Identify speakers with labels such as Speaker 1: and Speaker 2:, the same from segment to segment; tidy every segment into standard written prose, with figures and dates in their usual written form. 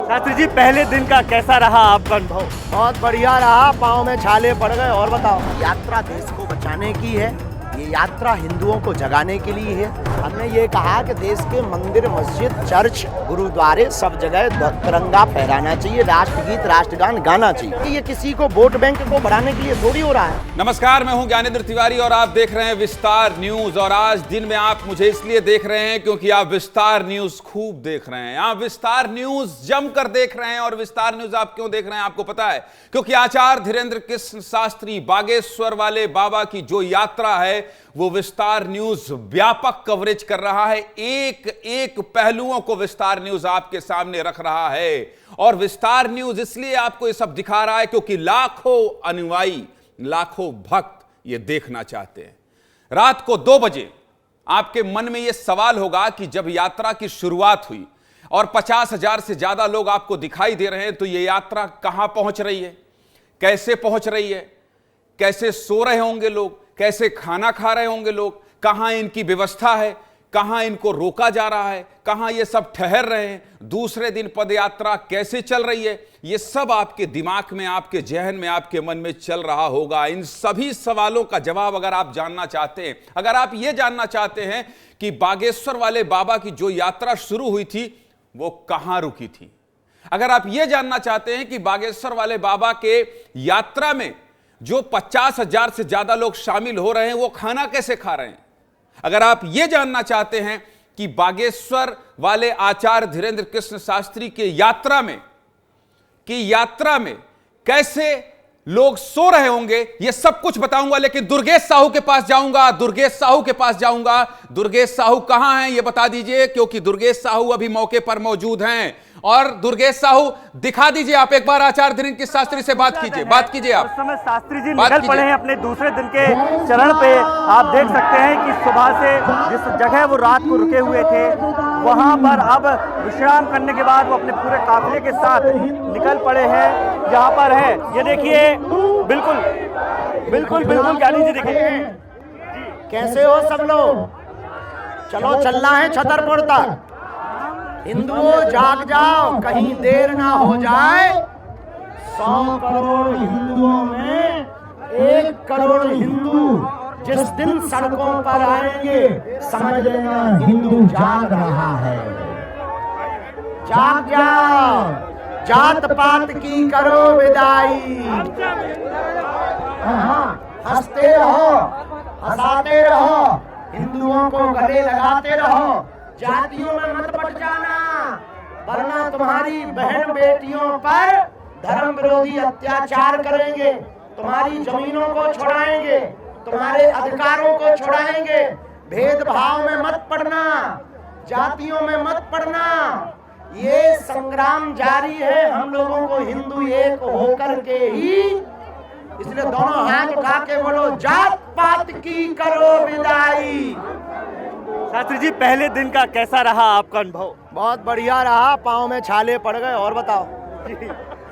Speaker 1: शास्त्री जी, पहले दिन का कैसा रहा आपका अनुभव?
Speaker 2: बहुत बढ़िया रहा, पाँव में छाले पड़ गए। और बताओ, यात्रा देश को बचाने की है, ये यात्रा हिंदुओं को जगाने के लिए है। हमने ये कहा कि देश के मंदिर, मस्जिद, चर्च, गुरुद्वारे सब जगह तिरंगा फहराना चाहिए, राष्ट्रगीत, राष्ट्रगान गाना चाहिए। ये किसी को वोट बैंक को बढ़ाने के लिए थोड़ी हो रहा है।
Speaker 3: नमस्कार, मैं हूं ज्ञानेंद्र तिवारी और आप देख रहे हैं विस्तार न्यूज। और आज दिन में आप मुझे इसलिए देख रहे हैं क्योंकि आप विस्तार न्यूज खूब देख रहे हैं। आप विस्तार न्यूज जमकर देख रहे हैं। और विस्तार न्यूज आप क्यों देख रहे हैं आपको पता है, क्योंकि आचार्य धीरेन्द्र कृष्ण शास्त्री बागेश्वर वाले बाबा की जो यात्रा है वो विस्तार न्यूज व्यापक कवरेज कर रहा है। एक एक पहलुओं को विस्तार न्यूज आपके सामने रख रहा है। और विस्तार न्यूज इसलिए आपको ये सब दिखा रहा है क्योंकि लाखों अनुयायी, लाखों भक्त ये देखना चाहते हैं। रात को 2 बजे आपके मन में यह सवाल होगा कि जब यात्रा की शुरुआत हुई और 50,000 से ज्यादा लोग आपको दिखाई दे रहे हैं, तो यह यात्रा कहां पहुंच रही है, कैसे पहुंच रही है, कैसे सो रहे होंगे लोग, कैसे खाना खा रहे होंगे लोग, कहां इनकी व्यवस्था है, कहां इनको रोका जा रहा है, कहां ये सब ठहर रहे हैं, दूसरे दिन पदयात्रा कैसे चल रही है, ये सब आपके दिमाग में, आपके जहन में, आपके मन में चल रहा होगा। इन सभी सवालों का जवाब अगर आप जानना चाहते हैं, अगर आप ये जानना चाहते हैं कि बागेश्वर वाले बाबा की जो यात्रा शुरू हुई थी वो कहां रुकी थी, अगर आप ये जानना चाहते हैं कि बागेश्वर वाले बाबा के यात्रा में जो 50,000 से ज्यादा लोग शामिल हो रहे हैं वो खाना कैसे खा रहे हैं, अगर आप यह जानना चाहते हैं कि बागेश्वर वाले आचार्य धीरेन्द्र कृष्ण शास्त्री के यात्रा में कैसे लोग सो रहे होंगे, यह सब कुछ बताऊंगा। लेकिन दुर्गेश साहू के पास जाऊंगा, दुर्गेश साहू कहां हैं ये बता दीजिए, क्योंकि दुर्गेश साहू अभी मौके पर मौजूद हैं। और दुर्गेश साहू दिखा दीजिए आप एक बार, आचार्य धीरेन्द्र सास्त्री से बात कीजिए आप।
Speaker 1: उस समय शास्त्री जी निकल पड़े हैं अपने दूसरे दिन के चरण पे। आप देख सकते हैं कि सुबह से जिस जगह वो रात को रुके हुए थे वहां पर अब विश्राम करने के बाद वो अपने पूरे काफिले के साथ निकल पड़े हैं। यहाँ पर है, ये देखिए, बिल्कुल ज्ञानी जी देखिए
Speaker 2: कैसे हो सब लोग। चलो, चलना है छतरपुर तक। हिंदुओं जाग जाओ, कहीं देर ना हो जाए। 100 करोड़ हिंदुओं में 1 करोड़ हिंदू जिस दिन सड़कों पर आएंगे, समझ लेना हिंदू जाग रहा है। जाग जाओ, जात पात की करो विदाई। हंसते रहो, हंसाते रहो, हिंदुओं को गले लगाते रहो, जातियों में मत पड़ जाना, वरना तुम्हारी बहन बेटियों पर धर्म विरोधी अत्याचार करेंगे, तुम्हारी जमीनों को छुड़ाएंगे, तुम्हारे अधिकारों को छुड़ाएंगे। भेदभाव में मत पड़ना, जातियों में मत पड़ना। ये संग्राम जारी है, हम लोगों को हिंदू एक होकर के ही, इसलिए दोनों हाथ उठा के बोलो, जात पात की करो विदाई।
Speaker 1: शास्त्री जी, पहले दिन का कैसा रहा आपका अनुभव?
Speaker 2: बहुत बढ़िया रहा, पाँव में छाले पड़ गए। और बताओ।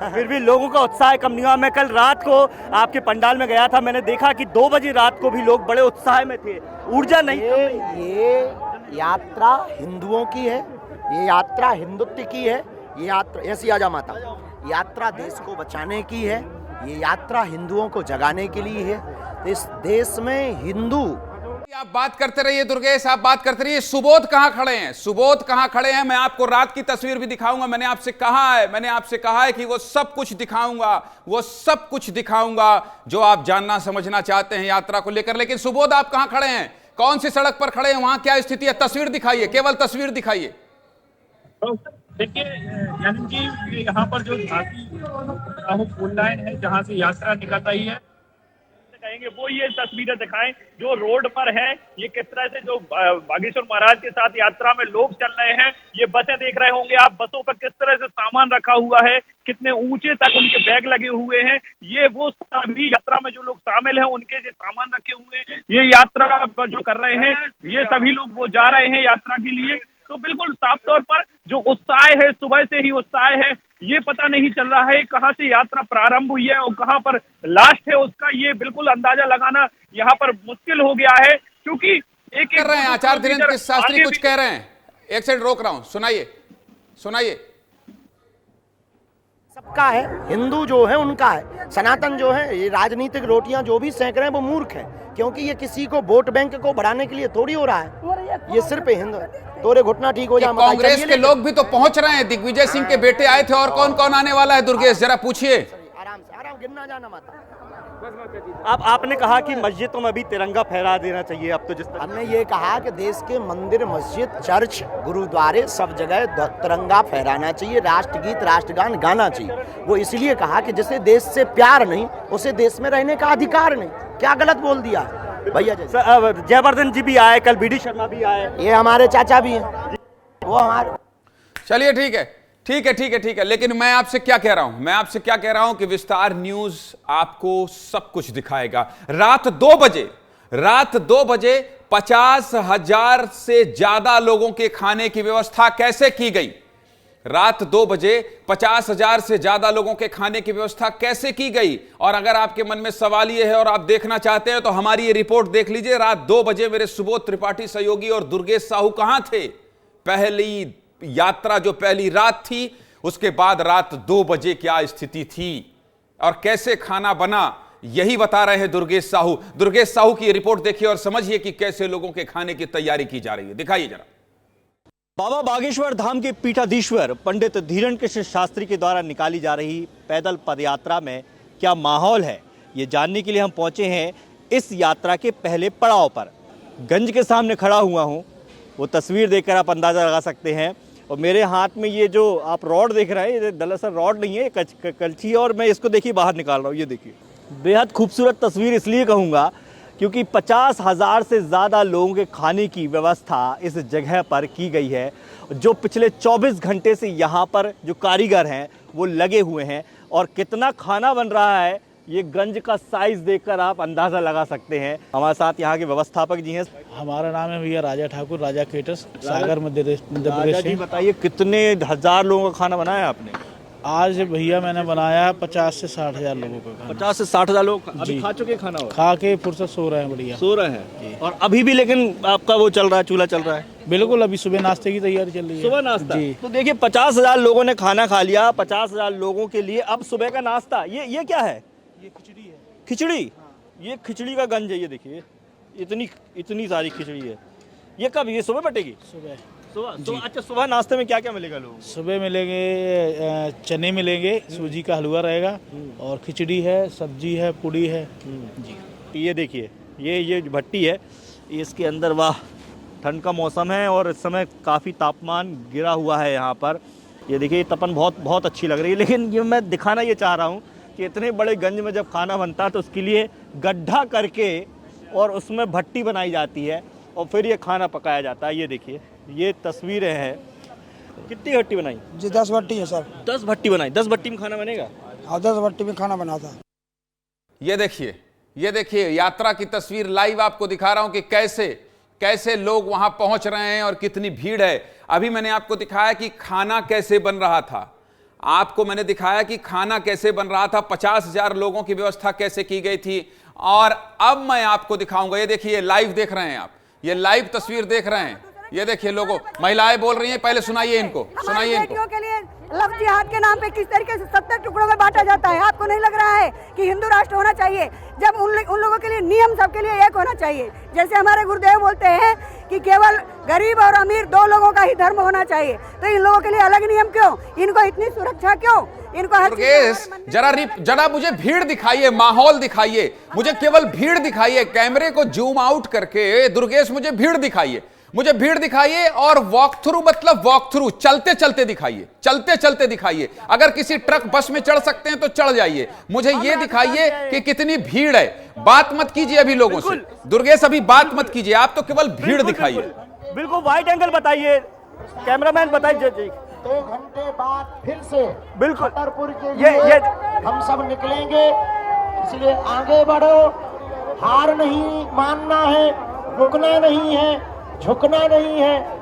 Speaker 1: फिर भी लोगों का उत्साह कम नहीं हुआ। मैं कल रात को आपके पंडाल में गया था, मैंने देखा कि 2 बजे रात को भी लोग बड़े उत्साह में थे, ऊर्जा नहीं।
Speaker 2: ये यात्रा हिंदुओं की है, ये यात्रा हिंदुत्व की है, ये यात्रा, ऐसी आजा माता, यात्रा देश को बचाने की है, ये यात्रा हिंदुओं को जगाने के लिए है। इस देश में हिंदू,
Speaker 3: आप बात करते रहिए दुर्गेश, आप बात करते रहिए। सुबोध कहां खड़े हैं, सुबोध कहां खड़े हैं? मैं आपको रात की तस्वीर भी दिखाऊंगा। मैंने आपसे कहा है कि वो सब कुछ दिखाऊंगा जो आप जानना समझना चाहते हैं यात्रा को लेकर। लेकिन सुबोध, आप कहां खड़े हैं, कौन सी सड़क पर खड़े हैं, वहां क्या स्थिति है? तस्वीर दिखाइए, केवल तस्वीर दिखाइए।
Speaker 4: देखिए यानी कि यहाँ पर जो पुल लाइन है जहाँ से यात्रा निकल रही है, कहेंगे वो ये तस्वीरें दिखाएं जो रोड पर है। ये किस तरह से जो बागेश्वर महाराज के साथ यात्रा में लोग चल रहे हैं, ये बसें देख रहे होंगे आप, बसों पर किस तरह से सामान रखा हुआ है, कितने ऊंचे तक उनके बैग लगे हुए हैं। ये वो सभी यात्रा में जो लोग शामिल हैं उनके जो सामान रखे हुए हैं, ये यात्रा जो कर रहे हैं, ये सभी लोग वो जा रहे हैं यात्रा के लिए। तो बिल्कुल साफ तौर पर जो उत्साह है, सुबह से ही उत्साह है, ये पता नहीं चल रहा है कहां से यात्रा प्रारंभ हुई है और कहां पर लास्ट है उसका ये बिल्कुल अंदाजा लगाना यहाँ पर मुश्किल हो गया है। क्योंकि एक
Speaker 3: कर रहे हैं आचार्य धीरेन्द्र शास्त्री कुछ कह रहे हैं, एक सेकंड रोक रहा हूं, सुनाइए।
Speaker 2: सबका है, हिंदू जो है उनका है, सनातन जो है, ये राजनीतिक रोटियां जो भी सेंक रहे हैं वो मूर्ख है, क्योंकि ये किसी को वोट बैंक को बढ़ाने के लिए थोड़ी हो रहा है, ये सिर्फ हिंदू। तोरे घुटना ठीक हो जाए।
Speaker 3: कांग्रेस के लोग भी तो पहुंच रहे हैं, दिग्विजय सिंह के बेटे आए थे, और कौन कौन आने वाला है दुर्गेश, जरा पूछिए।
Speaker 2: आराम से, आराम, गिरना जाना माता।
Speaker 1: अब आपने कहा कि मस्जिदों में भी तिरंगा फहरा देना चाहिए, अब तो जिस तरह
Speaker 2: हमने ये कहा कि देश के मंदिर, मस्जिद, चर्च, गुरुद्वारे सब जगह तिरंगा फहराना चाहिए, राष्ट्रगीत, राष्ट्रगान गाना चाहिए। वो इसलिए कहा कि जिसे देश से प्यार नहीं उसे देश में रहने का अधिकार नहीं। क्या गलत बोल दिया भैया?
Speaker 1: जयवर्धन जी भी आए, कल बीडी शर्मा भी आए,
Speaker 2: ये हमारे चाचा भी हैं, वो हमारे।
Speaker 3: चलिए ठीक है, ठीक है, ठीक है, ठीक है, लेकिन मैं आपसे क्या कह रहा हूं, मैं आपसे क्या कह रहा हूं कि विस्तार न्यूज आपको सब कुछ दिखाएगा। रात 2 बजे 50,000 से ज्यादा लोगों के खाने की व्यवस्था कैसे की गई? रात 2 बजे 50,000 से ज्यादा लोगों के खाने की व्यवस्था कैसे की गई? और अगर आपके मन में सवाल यह है और आप देखना चाहते हैं तो हमारी ये रिपोर्ट देख लीजिए। रात 2 बजे मेरे सुबोध त्रिपाठी सहयोगी और दुर्गेश साहू कहां थे? पहली यात्रा जो पहली रात थी, उसके बाद रात 2 बजे क्या स्थिति थी और कैसे खाना बना, यही बता रहे हैं दुर्गेश साहू। दुर्गेश साहू की रिपोर्ट देखिए और समझिए कि कैसे लोगों के खाने की तैयारी की जा रही है। दिखाइए जरा।
Speaker 1: बाबा बागेश्वर धाम के पीठाधीश्वर पंडित धीरण कृष्ण शास्त्री के द्वारा निकाली जा रही पैदल पदयात्रा में क्या माहौल है, ये जानने के लिए हम पहुंचे हैं इस यात्रा के पहले पड़ाव पर। गंज के सामने खड़ा हुआ हूं, वो तस्वीर देखकर आप अंदाजा लगा सकते हैं। और मेरे हाथ में ये जो आप रॉड देख रहे हैं, ये दरअसल रॉड नहीं है, कलछी है, और मैं इसको देखिए बाहर निकाल रहा हूँ। ये देखिए, बेहद खूबसूरत तस्वीर इसलिए कहूँगा क्योंकि 50,000 से ज़्यादा लोगों के खाने की व्यवस्था इस जगह पर की गई है। जो पिछले 24 घंटे से यहाँ पर जो कारीगर हैं वो लगे हुए हैं, और कितना खाना बन रहा है ये गंज का साइज देखकर आप अंदाज़ा लगा सकते हैं। हमारे साथ यहाँ के व्यवस्थापक जी हैं।
Speaker 5: हमारा नाम है भैया राजा ठाकुर, राजा केटर्स, सागर मध्य प्रदेश
Speaker 1: जी
Speaker 5: से।
Speaker 1: बताइए, कितने हजार लोगों का खाना बनाया आपने?
Speaker 5: आज भैया मैंने बनाया 50 से 60 हजार लोगों का खाना।
Speaker 1: 50 से 60 हजार लोग अभी
Speaker 5: जी।
Speaker 1: खा चुके खाना? हो
Speaker 5: खा के फुर्सत सो रहे हैं, बढ़िया
Speaker 1: सो रहे हैं। और अभी भी लेकिन आपका वो चल रहा है, चूल्हा चल रहा है?
Speaker 5: बिल्कुल, अभी सुबह नाश्ते की तैयारी चल रही है।
Speaker 1: सुबह नाश्ता
Speaker 5: जी।
Speaker 1: तो देखिए, 50,000 लोगों ने खाना खा लिया। 50,000 लोगों के लिए अब सुबह का नाश्ता, ये क्या है?
Speaker 5: ये खिचड़ी है।
Speaker 1: खिचड़ी? ये खिचड़ी का गंज है, ये देखिए, इतनी सारी खिचड़ी है। ये कब, ये सुबह बटेगी?
Speaker 5: सुबह।
Speaker 1: अच्छा, सुबह नाश्ते में क्या क्या मिलेगा लोगों को?
Speaker 5: सुबह मिलेंगे चने मिलेंगे, सूजी का हलवा रहेगा, और खिचड़ी है, सब्जी है, पूड़ी है जी।
Speaker 1: ये देखिए, ये भट्टी है, इसके अंदर वाह, ठंड का मौसम है और इस समय काफ़ी तापमान गिरा हुआ है यहाँ पर। ये देखिए, तपन बहुत अच्छी लग रही है। लेकिन ये मैं दिखाना ये चाह रहा हूँ कि इतने बड़े गंज में जब खाना बनता है तो उसके लिए गड्ढा करके और उसमें भट्टी बनाई जाती है और फिर ये खाना पकाया जाता है। ये देखिए, ये तस्वीरें हैं। कितनी भट्टी बनाई
Speaker 6: जी? 10 भट्टी है सर।
Speaker 1: 10 भट्टी बनाई। 10 भट्टी में खाना बनेगा?
Speaker 6: हाँ, 10 भट्टी में खाना बना था।
Speaker 3: ये देखिए यात्रा की तस्वीर लाइव आपको दिखा रहा हूं कि कैसे लोग वहां पहुंच रहे हैं और कितनी भीड़ है। अभी मैंने आपको दिखाया कि खाना कैसे बन रहा था, आपको मैंने दिखाया कि खाना कैसे बन रहा था, 50,000 लोगों की व्यवस्था कैसे की गई थी। और अब मैं आपको दिखाऊंगा, ये देखिए, लाइव देख रहे हैं आप, ये लाइव तस्वीर देख रहे हैं। ये देखिए, लोगों, महिलाएं बोल रही हैं, पहले सुनाइए इनको, सुनाइए इनको।
Speaker 7: बेटियों के लिए लव जिहाद के नाम पे किस तरीके से 70 टुकड़ों में बांटा जाता है। आपको नहीं लग रहा है कि हिंदू राष्ट्र होना चाहिए, जब उन लोगों के लिए नियम सबके लिए एक होना चाहिए। जैसे हमारे गुरुदेव बोलते हैं कि केवल गरीब और अमीर 2 लोगों का ही धर्म होना चाहिए, तो इन लोगों के लिए अलग नियम क्यों? इनको इतनी सुरक्षा क्यों? इनको हर
Speaker 3: जरा मुझे भीड़ दिखाइए, माहौल दिखाइए, मुझे केवल भीड़ दिखाइए, कैमरे को जूम आउट करके। दुर्गेश, मुझे भीड़ दिखाइए, मुझे भीड़ दिखाइए। और वॉक थ्रू मतलब वॉक थ्रू, चलते चलते दिखाइए। अगर किसी ट्रक बस में चढ़ सकते हैं तो चढ़ जाइए। मुझे ये दिखाइए कि कितनी भीड़ है। बात मत कीजिए अभी लोगों से, दुर्गेश, अभी बात मत कीजिए, आप तो केवल भीड़ दिखाइए।
Speaker 1: बिल्कुल वाइड एंगल बताइए, कैमरामैन बताइए।
Speaker 2: 2 घंटे बाद फिर से
Speaker 1: बिल्कुल
Speaker 2: छतरपुर के लिए हम सब निकलेंगे, इसलिए आगे बढ़ो। हार नहीं मानना है, रुकना नहीं है, झुकना नहीं है।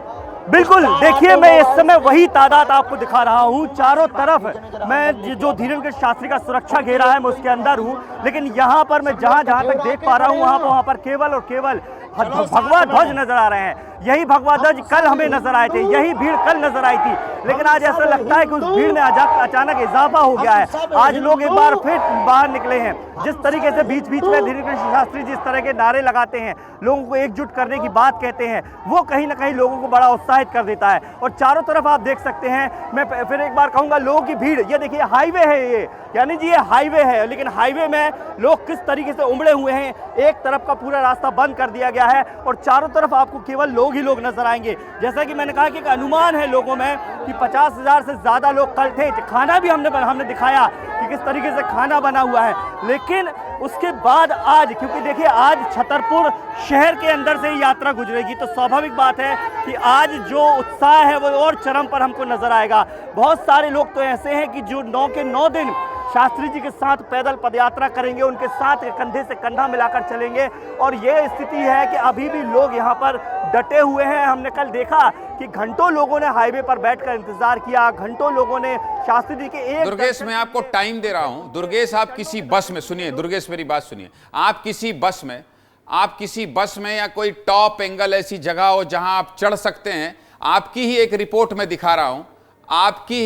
Speaker 1: बिल्कुल। देखिए, मैं इस समय वही तादाद आपको दिखा रहा हूँ। चारों तरफ मैं जो धीरण कृष्ण शास्त्री का सुरक्षा घेरा है, मैं उसके अंदर हूँ। लेकिन यहाँ पर मैं जहाँ तक देख पा रहा हूँ, वहाँ पर केवल और केवल भगवा ध्वज नजर आ रहे हैं। यही भगवा ध्वज कल हमें नजर आए थे, यही भीड़ कल नजर आई थी, लेकिन आज ऐसा लगता है कि उस भीड़ में अचानक इजाफा हो गया है। आज लोग एक बार फिर बाहर निकले हैं। जिस तरीके से बीच बीच में धीरेन्द्र कृष्ण शास्त्री जिस तरह के नारे लगाते हैं, लोगों को एकजुट करने की बात कहते हैं, वो कहीं ना कहीं लोगों को बड़ा उत्साहित कर देता है। और चारों तरफ आप देख सकते हैं, मैं फिर एक बार कहूंगा, लोगों की भीड़, ये देखिए हाईवे है ये, यानी जी ये हाईवे है, लेकिन हाईवे में लोग किस तरीके से उमड़े हुए हैं। एक तरफ का पूरा रास्ता बंद कर दिया गया है और चारों तरफ आपको केवल लोग ही लोग नजर आएंगे। जैसा कि मैंने कहा कि एक अनुमान है लोगों में कि 50,000 से ज्यादा लोग कल थे। खाना भी हमने दिखाया कि किस तरीके से खाना बना हुआ है, लेकिन उसके बाद आज, क्योंकि देखिए आज छतरपुर शहर के अंदर से ही यात्रा गुजरेगी, तो स्वाभाविक बात है कि आज जो उत्साह है वो और चरम पर हमको नजर आएगा। बहुत सारे लोग तो ऐसे हैं कि जो 9 के 9 दिन शास्त्री जी के साथ पैदल पदयात्रा करेंगे, उनके साथ कंधे से कंधा मिलाकर चलेंगे। और ये स्थिति है कि अभी भी लोग यहाँ पर डटे हुए हैं। हमने कल देखा कि घंटों लोगों ने हाईवे पर बैठकर इंतजार किया, घंटों लोगों ने शास्त्री जी के एक
Speaker 3: दुर्गेश, मैं आपको टाइम दे रहा हूं। दुर्गेश, आप किसी बस में, सुनिए दुर्गेश मेरी बात सुनिए, आप किसी बस में या कोई टॉप एंगल ऐसी जगह हो जहां आप चढ़ सकते हैं, आपकी ही एक रिपोर्ट में दिखा रहा हूं, आपकी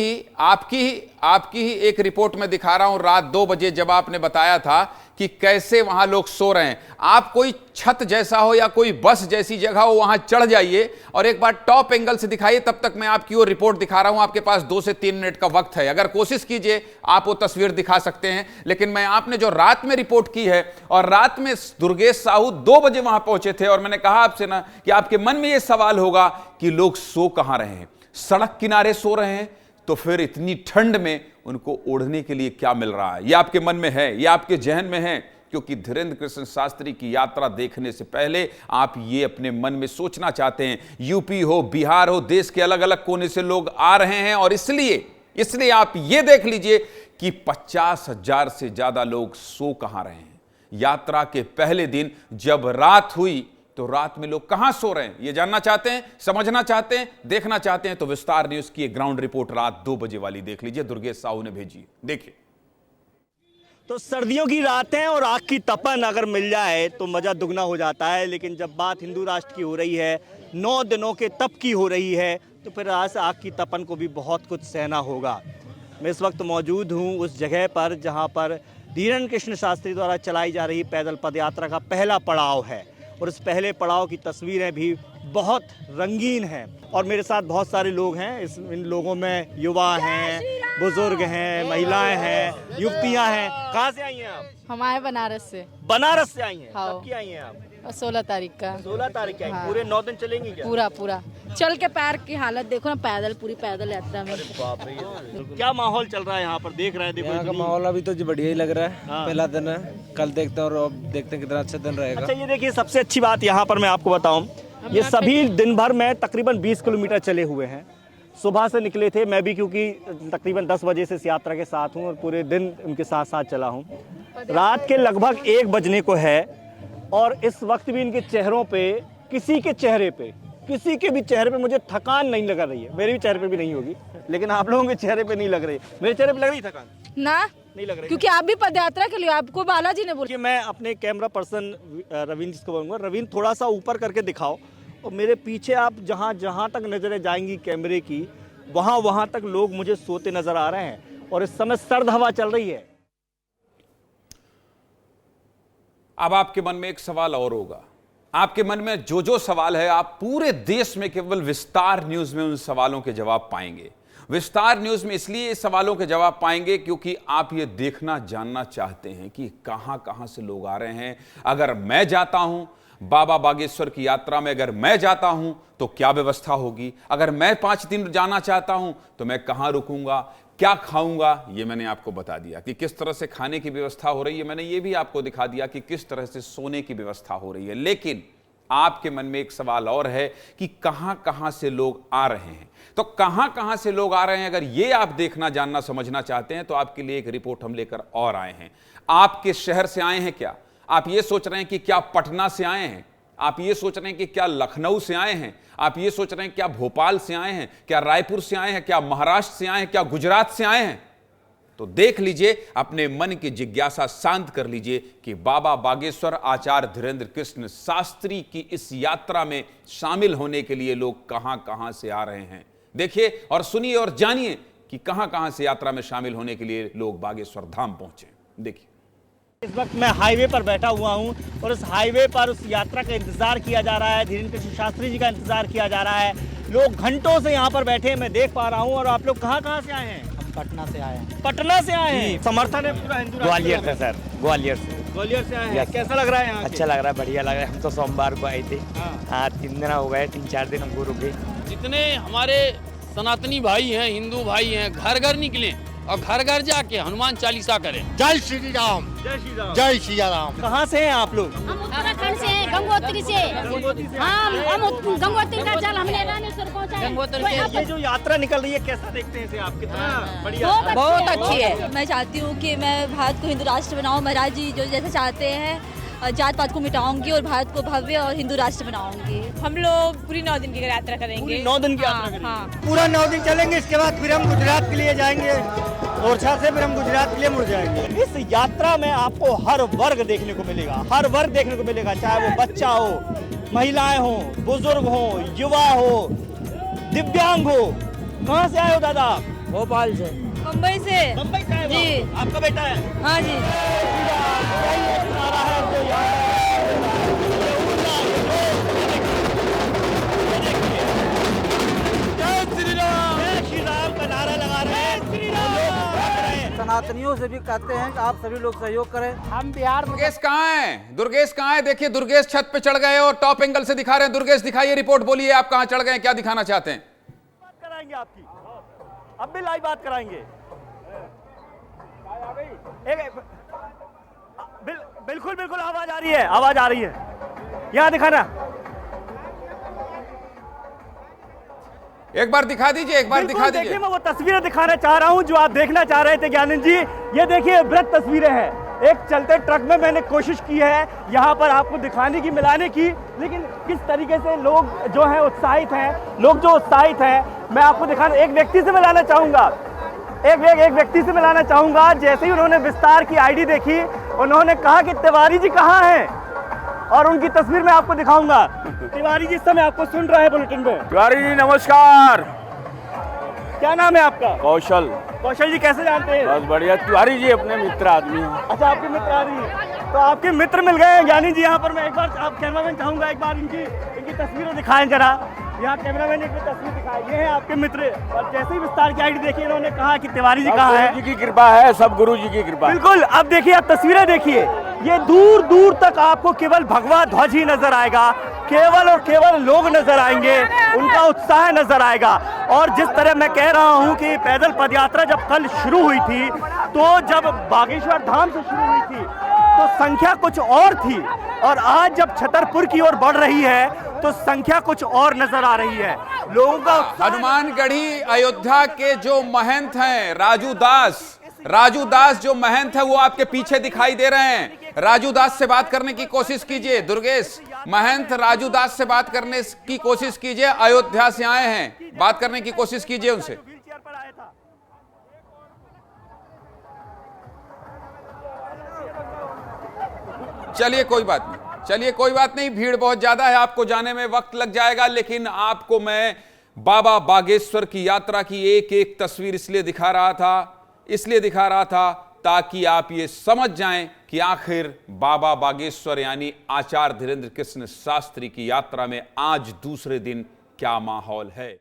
Speaker 3: ही एक रिपोर्ट में दिखा रहा हूं। रात 2 बजे जब आपने बताया था कि कैसे वहां लोग सो रहे हैं, आप कोई छत जैसा हो या कोई बस जैसी जगह हो वहां चढ़ जाइए और एक बार टॉप एंगल से दिखाइए। तब तक मैं आपकी वो रिपोर्ट दिखा रहा हूं। आपके पास 2 से 3 मिनट का वक्त है, अगर कोशिश कीजिए आप वो तस्वीर दिखा सकते हैं। लेकिन मैं आपने जो रात में रिपोर्ट की है, और रात में दुर्गेश साहू 2 बजे वहां पहुंचे थे, और मैंने कहा आपसे ना कि आपके मन में यह सवाल होगा कि लोग सो कहां रहे हैं, सड़क किनारे सो रहे हैं, तो फिर इतनी ठंड में उनको ओढ़ने के लिए क्या मिल रहा है? ये आपके मन में है, ये आपके जहन में है, क्योंकि धीरेन्द्र कृष्ण शास्त्री की यात्रा देखने से पहले आप ये अपने मन में सोचना चाहते हैं। यूपी हो, बिहार हो, देश के अलग अलग कोने से लोग आ रहे हैं, और इसलिए आप ये देख लीजिए कि 50,000 से ज्यादा लोग सो कहां रहे हैं। यात्रा के पहले दिन जब रात हुई, तो रात में लोग कहां सो रहे हैं, ये जानना चाहते हैं, समझना चाहते हैं, देखना चाहते हैं, तो विस्तार न्यूज की एक ग्राउंड रिपोर्ट रात 2 बजे वाली देख लीजिए, दुर्गेश साहू ने भेजी, देखिए।
Speaker 1: तो सर्दियों की रातें और आग की तपन अगर मिल जाए तो मजा दुगना हो जाता है, लेकिन जब बात हिंदू राष्ट्र की हो रही है, 9 दिनों के तप की हो रही है, तो फिर आज आग की तपन को भी बहुत कुछ सहना होगा। मैं इस वक्त मौजूद हूँ उस जगह पर जहाँ पर धीरेन्द्र कृष्ण शास्त्री द्वारा चलाई जा रही पैदल पदयात्रा का पहला पड़ाव है, और इस पहले पड़ाव की तस्वीरें भी बहुत रंगीन हैं। और मेरे साथ बहुत सारे लोग हैं, इन लोगों में युवा हैं, बुजुर्ग हैं, महिलाएं हैं, युवतियां हैं। कहाँ से आई हैं आप?
Speaker 8: हम आए बनारस से।
Speaker 1: बनारस से आई हैं?
Speaker 8: हाँ।
Speaker 1: कब की आई हैं आप?
Speaker 8: 16 तारीख का।
Speaker 1: 16 तारीख की आई।
Speaker 8: हाँ।
Speaker 1: पूरे 9 दिन चलेंगी क्या?
Speaker 8: पूरा चल के पैर की हालत देखो ना, पूरी पैदल यात्रा में।
Speaker 1: बाप रे, क्या माहौल चल रहा है यहाँ पर, देख रहे हैं? देखो
Speaker 9: यहाँ का माहौल अभी तो बढ़िया ही लग रहा है।
Speaker 1: हाँ।
Speaker 9: पहला दिन है, कल देखते हैं और अब देखते हैं कितना अच्छा दिन रहेगा।
Speaker 1: अच्छा, ये देखिए सबसे अच्छी बात यहाँ पर मैं आपको बताऊं, ये सभी दिन भर में तकरीबन 20 किलोमीटर चले हुए हैं। सुबह से निकले थे, मैं भी क्योंकि तकरीबन 10 बजे से इस यात्रा के साथ हूँ और पूरे दिन उनके साथ साथ चला हूँ। रात के लगभग 1 बजने को है, और इस वक्त भी इनके चेहरों पे, किसी के भी चेहरे पे मुझे थकान नहीं लग रही है। मेरे भी चेहरे पे भी नहीं होगी, लेकिन आप लोगों के चेहरे पे नहीं लग रही। मेरे चेहरे पे लग रही थकान?
Speaker 8: ना,
Speaker 1: नहीं लग रही,
Speaker 8: क्योंकि आप भी पदयात्रा के लिए, आपको बालाजी ने बोला
Speaker 1: कि मैं अपने कैमरा पर्सन रवीन जिसको बोलूँगा, रवीन थोड़ा सा ऊपर करके दिखाओ, और मेरे पीछे आप जहाँ तक नजरें जाएंगी कैमरे की, वहाँ तक लोग मुझे सोते नजर आ रहे हैं, और इस समय सर्द हवा चल रही है।
Speaker 3: अब आपके मन में एक सवाल और होगा, आपके मन में जो सवाल है, आप पूरे देश में केवल विस्तार न्यूज में उन सवालों के जवाब पाएंगे। विस्तार न्यूज में इसलिए सवालों के जवाब पाएंगे क्योंकि आप ये देखना जानना चाहते हैं कि कहां से लोग आ रहे हैं। अगर मैं जाता हूं बाबा बागेश्वर की यात्रा में, अगर मैं जाता हूं तो क्या व्यवस्था होगी, अगर मैं 5 दिन जाना चाहता हूं तो मैं कहां रुकूंगा, क्या खाऊंगा, ये मैंने आपको बता दिया कि किस तरह से खाने की व्यवस्था हो रही है। मैंने ये भी आपको दिखा दिया कि किस तरह से सोने की व्यवस्था हो रही है। लेकिन आपके मन में एक सवाल और है कि कहां से लोग आ रहे हैं। तो कहां से लोग आ रहे हैं, अगर ये आप देखना, जानना, समझना चाहते हैं, तो आपके लिए एक रिपोर्ट हम लेकर और आए हैं। आपके शहर से आए हैं क्या? आप ये सोच रहे हैं कि क्या पटना से आए हैं? आप ये सोच रहे हैं कि क्या लखनऊ से आए हैं? आप ये सोच रहे हैं क्या भोपाल से आए हैं, क्या रायपुर से आए हैं, क्या महाराष्ट्र से आए हैं, क्या गुजरात से आए हैं? तो देख लीजिए, अपने मन की जिज्ञासा शांत कर लीजिए कि बाबा बागेश्वर आचार्य धीरेन्द्र कृष्ण शास्त्री की इस यात्रा में शामिल होने के लिए लोग कहां-कहां से आ रहे हैं। देखिए और सुनिए और जानिए कि कहां-कहां से यात्रा में शामिल होने के लिए लोग बागेश्वर धाम पहुंचे। देखिए,
Speaker 1: इस वक्त मैं हाईवे पर बैठा हुआ हूं और उस हाईवे पर उस यात्रा का इंतजार किया जा रहा है, धीरेन्द्र कृष्ण शास्त्री जी का इंतजार किया जा रहा है। लोग घंटों से यहाँ पर बैठे हैं, मैं देख पा रहा हूँ। और आप लोग कहाँ से आए हैं?
Speaker 5: हम पटना से आए हैं।
Speaker 1: पटना से आए हैं। समर्थन है पूरा हिंदू राष्ट्र?
Speaker 10: ग्वालियर से सर, ग्वालियर से।
Speaker 1: ग्वालियर से आए हैं। कैसा लग रहा है यहाँ?
Speaker 10: अच्छा लग रहा है, बढ़िया लग रहा है। हम तो सोमवार को आए थे। हाँ 3 दिन हो गए, 3-4 दिन हमको रुके।
Speaker 11: जितने हमारे सनातनी भाई हैं, हिंदू भाई हैं, घर घर निकले और घर घर जाके हनुमान चालीसा करें।
Speaker 2: जय श्री राम,
Speaker 1: जय श्री राम,
Speaker 2: जय श्री राम।
Speaker 1: कहाँ से हैं आप लोग?
Speaker 8: हम उत्तराखंड से हैं, गंगोत्री से। हाँ, हम गंगोत्री का जल हमने रामेश्वर पहुँचाया।
Speaker 1: ये जो यात्रा निकल रही है, कैसा देखते हैं इसे आप? कितना बढ़िया,
Speaker 8: बहुत अच्छी है। मैं चाहती हूँ कि मैं भारत को हिंदू राष्ट्र बनाऊँ। महाराज जी जो जैसे चाहते हैं, जात पात को मिटाऊंगी और भारत को भव्य और हिंदू राष्ट्र बनाऊंगी। हम लोग पूरी 9 दिन की यात्रा करेंगे।
Speaker 1: 9 दिन की यात्रा करेंगे?
Speaker 8: हाँ।
Speaker 6: पूरा 9 दिन चलेंगे, इसके बाद फिर हम गुजरात के लिए जाएंगे। ओरछा से फिर हम गुजरात के लिए मुड़ जाएंगे।
Speaker 1: इस यात्रा में आपको हर वर्ग देखने को मिलेगा, हर वर्ग देखने को मिलेगा, चाहे वो बच्चा हो, महिलाएं हो, बुजुर्ग हो, युवा हो, दिव्यांग हो। कहाँ से आए हो दादा?
Speaker 10: भोपाल से।
Speaker 8: मुंबई से।
Speaker 1: मुंबई से आए हो?
Speaker 8: जी।
Speaker 1: आपका बेटा है?
Speaker 8: हाँ जी।
Speaker 5: सनातनियों से भी कहते हैं कि आप सभी लोग सहयोग करें।
Speaker 6: हम बिहार में
Speaker 3: दुर्गेश कहाँ है? दुर्गेश कहाँ है? देखिए, दुर्गेश छत पे चढ़ गए और टॉप एंगल से दिखा रहे हैं। दुर्गेश दिखाइए, रिपोर्ट बोलिए, आप कहाँ चढ़ गए, क्या दिखाना चाहते हैं?
Speaker 1: बात कराएंगे आपकी, अब भी लाइव बात कराएंगे। बिल्कुल बिल्कुल आवाज आ रही है, आवाज आ रही है। यहाँ दिखाना,
Speaker 3: एक बार दिखा दीजिए, एक बार दिखा दीजिए।
Speaker 1: देखिए, मैं वो तस्वीरें दिखाना चाह रहा हूं जो आप देखना चाह रहे थे ज्ञानंद जी। ये देखिए, वृत्त तस्वीरें हैं। एक चलते ट्रक में मैंने कोशिश की है यहाँ पर आपको दिखाने की, मिलाने की, लेकिन किस तरीके से लोग जो है उत्साहित हैं, लोग जो उत्साहित हैं, मैं आपको दिखाना, एक व्यक्ति से मिलाना चाहूँगा, एक व्यक्ति से मिलाना चाहूँगा। जैसे ही उन्होंने विस्तार की आईडी देखी, उन्होंने कहा कि तिवारी जी कहाँ हैं, और उनकी तस्वीर मैं आपको दिखाऊंगा। तिवारी जी इस समय आपको सुन रहा है बुलेटिन में।
Speaker 10: तिवारी जी नमस्कार।
Speaker 1: क्या नाम है आपका?
Speaker 10: कौशल।
Speaker 1: कौशल जी कैसे जानते हैं?
Speaker 10: बस बढ़िया। तिवारी जी अपने मित्र आदमी हैं।
Speaker 1: अच्छा, आपके मित्र आदमी, तो आपके मित्र मिल गए ज्ञानी जी यहाँ पर। मैं एक बार, आप कैमरामैन चाहूंगा एक बार इनकी तस्वीरें दिखाएं जरा। यहाँ कैमरामैन एक तस्वीर दिखाए, ये है आपके मित्र। और जैसे ही विस्तार की आईडी देखी, इन्होंने कहा कि तिवारी जी कहाँ है।
Speaker 10: गुरु जी की कृपा है, सब गुरु जी की कृपा।
Speaker 1: बिल्कुल। अब देखिए, आप तस्वीरें देखिए, ये दूर दूर तक आपको केवल भगवा ध्वज ही नजर आएगा, केवल और केवल लोग नजर आएंगे, उनका उत्साह नजर आएगा। और जिस तरह मैं कह रहा हूं कि पैदल पदयात्रा जब कल शुरू हुई थी, तो जब बागेश्वर धाम से शुरू हुई थी तो संख्या कुछ और थी, और आज जब छतरपुर की ओर बढ़ रही है तो संख्या कुछ और नजर आ रही है। लोगों का
Speaker 3: हनुमानगढ़ी अयोध्या के जो महंत हैं राजू दास जो महंत है, वो आपके पीछे दिखाई दे रहे हैं। राजू दास से बात करने की कोशिश कीजिए। दुर्गेश, महंत राजू दास से बात करने की कोशिश कीजिए। अयोध्या से आए हैं, बात करने की कोशिश कीजिए उनसे। चलिए कोई बात नहीं, भीड़ बहुत ज्यादा है, आपको जाने में वक्त लग जाएगा, लेकिन आपको मैं बाबा बागेश्वर की यात्रा की एक एक तस्वीर इसलिए दिखा रहा था ताकि आप ये समझ जाएं कि आखिर बाबा बागेश्वर यानी आचार्य धीरेन्द्र कृष्ण शास्त्री की यात्रा में आज दूसरे दिन क्या माहौल है।